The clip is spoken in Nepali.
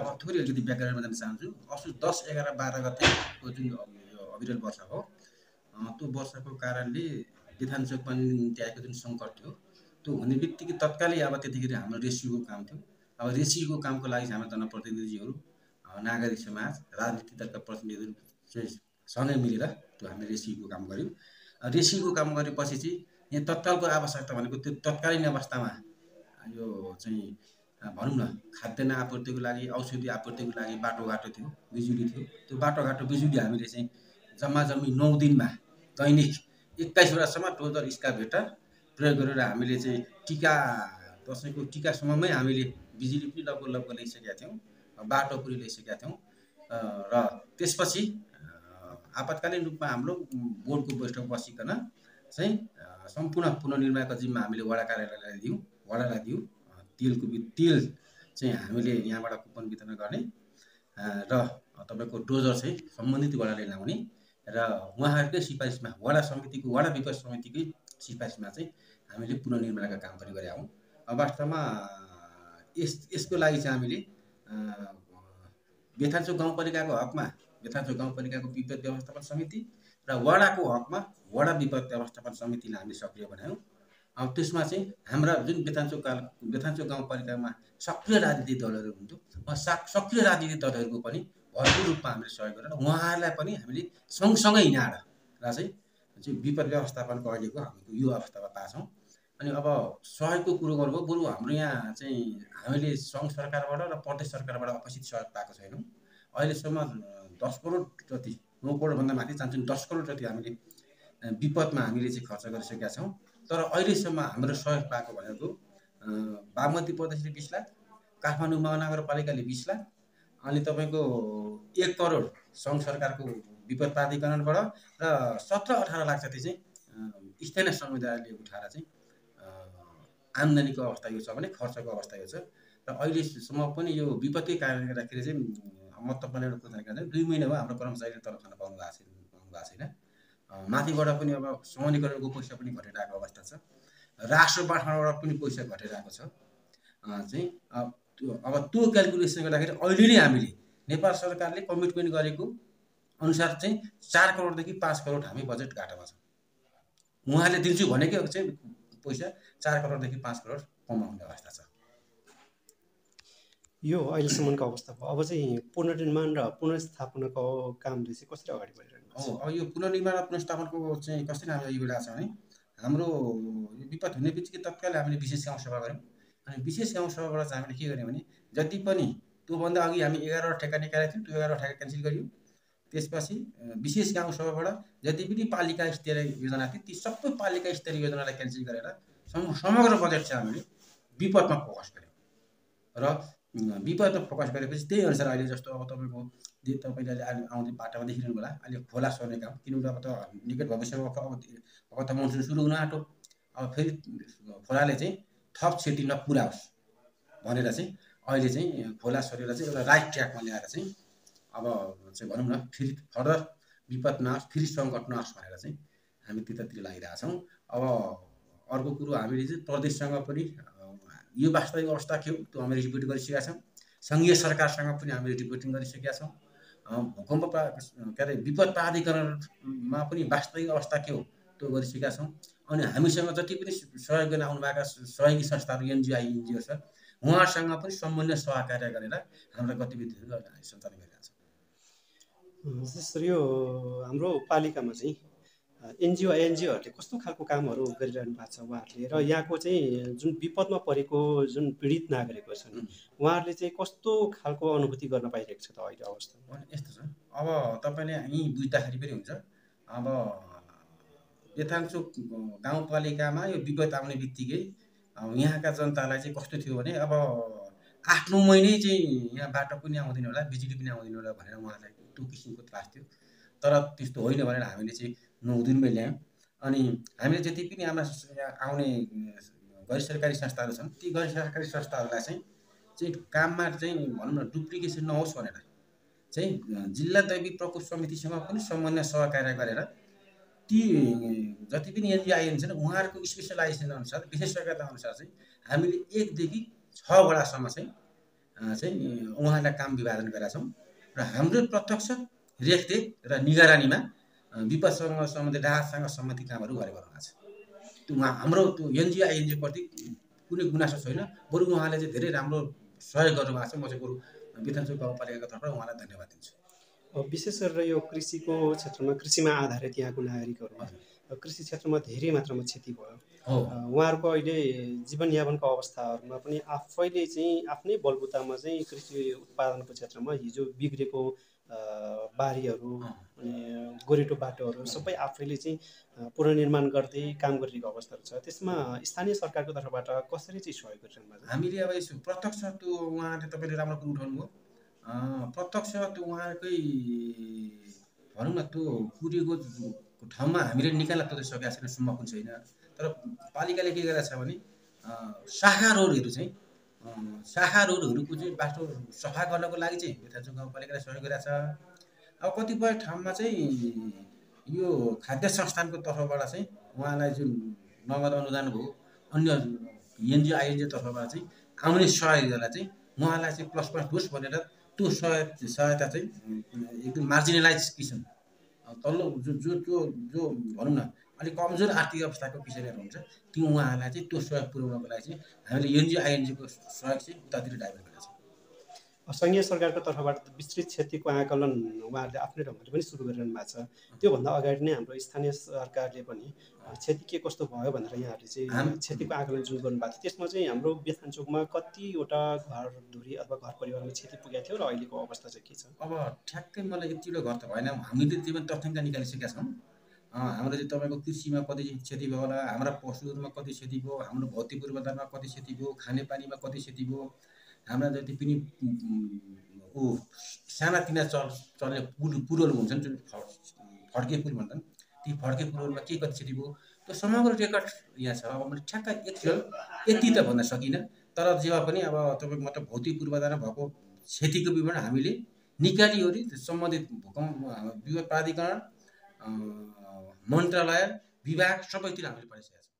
अब थोरै अलिकति व्याकरणमा जान चाहन्छु। असोज 10, 11, 12 गतेको जुन अविरल वर्षा हो, त्यो वर्षाको कारणले बेथान चोकमा निम्ति आएको जुन सङ्कट थियो, त्यो हुने बित्तिकै तत्कालै अब त्यतिखेर हाम्रो रेस्क्युको काम थियो। अब रेस्क्युको कामको लागि हाम्रो जनप्रतिनिधिहरू, नागरिक समाज, राजनीतिक दलका प्रतिनिधिहरू चाहिँ सँगै मिलेर त्यो हामीले रेस्क्युको काम गऱ्यौँ। रेस्क्युको काम गरेपछि चाहिँ यहाँ तत्कालको आवश्यकता भनेको त्यो तत्कालीन अवस्थामा यो चाहिँ भनौँ न खाद्यान्न आपूर्तिको लागि, औषधि आपूर्तिको लागि बाटोघाटो थियो, बिजुली थियो। त्यो बाटोघाटो बिजुली हामीले चाहिँ जम्मा 9 दिनमा दैनिक 21वटासम्म डोजर स्काभेटर प्रयोग गरेर हामीले चाहिँ टिका दसैँको टिकासम्ममै हामीले बिजुली पनि लगभग ल्याइसकेका थियौँ, बाटो पनि ल्याइसकेका थियौँ। र त्यसपछि आपतकालीन रूपमा हाम्रो बोर्डको बैठक बसिकन चाहिँ सम्पूर्ण पुनर्निर्माणको जिम्मा हामीले वडा कार्यालयलाई दियौँ, वडालाई दियौँ। तेल चाहिँ हामीले यहाँबाट कुपन वितरण गर्ने र तपाईँको डोजर चाहिँ सम्बन्धित वडाले ल्याउने र उहाँहरूकै सिफारिसमा वडा विकास समितिकै सिफारिसमा चाहिँ हामीले पुनर्निर्माणका काम पनि गरेका हौँ। वास्तवमा यसको लागि चाहिँ हामीले बेथानचोक गाउँपालिकाको हकमा बेथानचोक गाउँपालिकाको विपद व्यवस्थापन समिति र वडाको हकमा वडा विपद व्यवस्थापन समितिलाई हामीले सक्रिय बनायौँ। अब त्यसमा चाहिँ हाम्रा जुन बेथानचोक गाउँपालिकामा सक्रिय राजनीतिक दलहरू हुन्थ्यो, सक्रिय राजनीतिक दलहरूको पनि भरपूर रूपमा हामीले सहयोग गरेर उहाँहरूलाई पनि हामीले सँगसँगै हिँडाएर र चाहिँ विपद व्यवस्थापनको अहिलेको हामीले यो अवस्थामा पाछौँ। अनि अब सहयोगको कुरो गर्नुभयो, बरु हाम्रो यहाँ चाहिँ हामीले सङ्घ सरकारबाट र प्रदेश सरकारबाट अपेक्षित सहयोग पाएको छैनौँ। अहिलेसम्म 10 करोड जति, 9 करोडभन्दा माथि चाहन्छौँ 10 करोड जति हामीले विपदमा हामीले चाहिँ खर्च गरिसकेका छौँ। तर अहिलेसम्म हाम्रो सहयोग पाएको भनेको बागमती प्रदेशले 20 लाख, काठमाडौँ महानगरपालिकाले 20 लाख, अनि तपाईँको 1 करोड सङ्घ सरकारको विपद प्राधिकरणबाट र 17-18 लाख जति चाहिँ स्थानीय समुदायले उठाएर चाहिँ आम्दानीको अवस्था यो छ भने खर्चको अवस्था यो छ। र अहिलेसम्म पनि यो विपत्तिकै कारणले गर्दाखेरि चाहिँ म तपाईँलाई एउटा कुरा गर्छु, 2 महिना भयो हाम्रो कर्मचारीले तलब खान पाउनु भएको छैन। माथिबाट पनि अब समूहीकरणको पैसा पनि घटेर आएको अवस्था छ, राष्ट्र बाँडफाँडबाट पनि पैसा घटेर आएको छ चाहिँ अब त्यो क्यालकुलेसन गर्दाखेरि अहिले नै हामीले नेपाल सरकारले कमिटमेन्ट गरेको अनुसार चाहिँ 4 करोडदेखि 5 करोड हामी बजेट घाटामा छौँ। उहाँले दिन्छु भनेकै चाहिँ पैसा 4 करोडदेखि 5 करोड कमाउने अवस्था छ। यो अहिलेसम्मको अवस्था भयो। अब चाहिँ पुनर्निर्माण र पुनर्स्थापनाको कामले चाहिँ कसरी अगाडि बढिरहेको छ? अब यो पुनर्निर्माण र पुनर्स्थापनाको चाहिँ कसरी हामीले यो बेला छ भने हाम्रो विपद हुने बित्तिकै तत्काल हामीले विशेष गाउँ सभा गऱ्यौँ। अनि विशेष गाउँ सभाबाट चाहिँ हामीले के गर्यौँ भने जति पनि त्योभन्दा अघि हामी 11वटा ठेक्का निकालेका थियौँ, त्यो 11वटा ठेक्का क्यान्सल गरियो। त्यसपछि विशेष गाउँ सभाबाट जति पनि पालिका स्तरीय योजना थियो ती सबै पालिका स्तरीय योजनालाई क्यान्सल गरेर समग्र बजेट चाहिँ हामीले विपदमा फोकस गऱ्यौँ। र विपदमा फोकस गरेपछि त्यही अनुसार अहिले जस्तो अब तपाईँले अहिले आउने बाटोमा देखिरहनु होला, अहिले खोला सर्ने काम, किनभने अब त निकट भविष्यमा अब त मनसुन सुरु हुन आँट्यो। अब फेरि खोलाले चाहिँ थप क्षति नपुर्याओस् भनेर चाहिँ अहिले चाहिँ खोला सरेर चाहिँ एउटा राइट ट्र्याकमा ल्याएर चाहिँ अब चाहिँ भनौँ न फेरि फर्दर विपद नआओस्, फेरि सङ्कट नआओस् भनेर चाहिँ हामी त्यतातिर लागिरहेका छौँ। अब अर्को कुरो हामीले चाहिँ प्रदेशसँग पनि यो वास्तविक अवस्था के हो त्यो हामीले रिपोर्ट गरिसकेका छौँ। सङ्घीय सरकारसँग पनि हामीले रिपोर्टिङ गरिसकेका छौँ। भूकम्प के अरे विपद प्राधिकरणमा पनि वास्तविक अवस्था के हो त्यो गरिसकेका छौँ। अनि हामीसँग जति पनि सहयोग गर्न आउनुभएका सहयोगी संस्थाहरू एनजिओ छ उहाँहरूसँग पनि सम्बन्धित सहकार्य गरेर हाम्रा गतिविधिहरू सञ्चालन गरिरहेका छौँ। जसरी यो हाम्रो पालिकामा चाहिँ एनजिओहरूले कस्तो खालको कामहरू गरिरहनु भएको छ उहाँहरूले, र यहाँको चाहिँ जुन विपदमा परेको जुन पीडित नागरिकहरू छन् उहाँहरूले चाहिँ कस्तो खालको अनुभूति गर्न पाइरहेको छ त अहिले अवस्थामा? यस्तो छ, अब तपाईँले यहीँ बुझ्दाखेरि पनि हुन्छ। अब बेथानचोक गाउँपालिकामा यो विपद आउने बित्तिकै यहाँका जनतालाई चाहिँ कस्तो थियो भने अब 8-9 महिनै चाहिँ यहाँ बाटो पनि आउँदैन होला, बिजुली पनि आउँदैन होला भनेर उहाँलाई त्यो किसिमको त्रास थियो। तर त्यस्तो होइन भनेर हामीले चाहिँ 9 दिनमै ल्यायौँ। अनि हामीले जति पनि यहाँ आउने गैर सरकारी संस्थाहरू छन् ती गैर सरकारी संस्थाहरूलाई चाहिँ काममा चाहिँ भनौँ न डुप्लिकेसन नहोस् भनेर चाहिँ जिल्ला दैविक प्रकोप समितिसँग पनि समन्वय सहकार्य गरेर ती जति पनि एनजिओ छन् उहाँहरूको स्पेसलाइजेसन अनुसार विशेषज्ञता अनुसार चाहिँ हामीले 1 देखि 6 वडासम्म चाहिँ चाहिँ उहाँलाई काम विभाजन गरेका छौँ र हाम्रो प्रत्यक्ष रेखदेख र निगरानीमा विपदसँग सम्बन्धित राहतसँग सम्बन्धित कामहरू गरेको भएको छ। त्यो उहाँ हाम्रो त्यो एनजिओ आइएनजिओ प्रति कुनै गुनासो छैन, बरु उहाँले चाहिँ धेरै राम्रो सहयोग गर्नुभएको छ। म चाहिँ बरु बिथानचोक गाउँपालिकाको तर्फबाट उहाँलाई धन्यवाद दिन्छु। विशेष गरेर यो कृषिको क्षेत्रमा कृषिमा आधारित यहाँको नागरिकहरू कृषि क्षेत्रमा धेरै मात्रामा क्षति भयो। उहाँहरूको अहिले जीवनयापनको अवस्थाहरूमा पनि आफैले चाहिँ आफ्नै बलबुतामा चाहिँ कृषि उत्पादनको क्षेत्रमा हिजो बिग्रेको बारीहरू अनि गोरेटो बाटोहरू सबै आफैले चाहिँ पुनर्निर्माण गर्दै काम गरिरहेको अवस्थाहरू छ। त्यसमा स्थानीय सरकारको तर्फबाट कसरी चाहिँ सहयोग गरिरहनु भएको छ? हामीले अब यसो प्रत्यक्ष त्यो उहाँले तपाईँले राम्रो कुरो उठाउनु भयो। प्रत्यक्ष त्यो उहाँकै भनौँ न त्यो पुगेको ठाउँमा हामीले निकाल्न त सकेका छैन, सम्भव पनि छैन। तर पालिकाले के गरेको छ भने शाखा रोडहरू चाहिँ शाखा रोडहरूको चाहिँ बाटो सफा गर्नको लागि चाहिँ बिथानचोक गाउँपालिकाले सहयोग गरेको छ। अब कतिपय ठाउँमा चाहिँ यो खाद्य संस्थानको तर्फबाट चाहिँ उहाँलाई जुन नगद अनुदान भयो, अन्य एनजिओ आइएनजिओ तर्फबाट चाहिँ आउने सहयोगलाई चाहिँ उहाँलाई चाहिँ प्लस पोइन्ट होस् भनेर त्यो सहायता चाहिँ एकदम मार्जिनलाइज किसिम तल्लो जो भनौँ न अलिक कमजोर आर्थिक अवस्थाको किसानहरू हुन्छ त्यो उहाँहरूलाई चाहिँ त्यो सहयोग पुर्याउनको लागि चाहिँ हामीले एनजिओ आइएनजिओको सहयोग चाहिँ उतातिर डाइभर्ट गरेको छ। सङ्घीय सरकारको तर्फबाट विस्तृत क्षतिको आकलन उहाँहरूले आफ्नै ढङ्गले पनि सुरु गरिरहनु भएको छ। त्योभन्दा अगाडि नै हाम्रो स्थानीय सरकारले पनि क्षति के कस्तो भयो भनेर यहाँहरूले चाहिँ क्षतिको आकलन जुन गर्नुभएको थियो त्यसमा चाहिँ हाम्रो बेथानचोकमा कतिवटा घरधुरी अथवा घर परिवारमा क्षति पुगेको थियो र अहिलेको अवस्था चाहिँ के छ? अब ठ्याक्कै मलाई यतिवटा घर त भएन, हामीले त्यो पनि तथ्याङ्क निकालिसकेका छौँ। हाम्रो चाहिँ तपाईँको कृषिमा कति क्षति भयो होला, हाम्रा पशुहरूमा कति क्षति भयो, हाम्रो भौतिक पूर्वाधारमा कति क्षति भयो, खानेपानीमा कति क्षति भयो, हाम्रा जति पनि सानातिना चल्ने पुलहरू हुन्छन् जुन फड्के पुल भन्छन्, ती फड्के पुलहरूमा के कति क्षति भयो त्यो समग्र रेकर्ड यहाँ छ। अब मैले ठ्याक्क एक्चुअल यति त भन्न सकिनँ, तर जे भए पनि अब तपाईँको मतलब भौतिक पूर्वाधारमा भएको क्षतिको विवरण हामीले निकालिवरी सम्बन्धित भूकम्प विपद प्राधिकरण, मन्त्रालय, विभाग सबैतिर हामीले पठाइसकेका छौँ।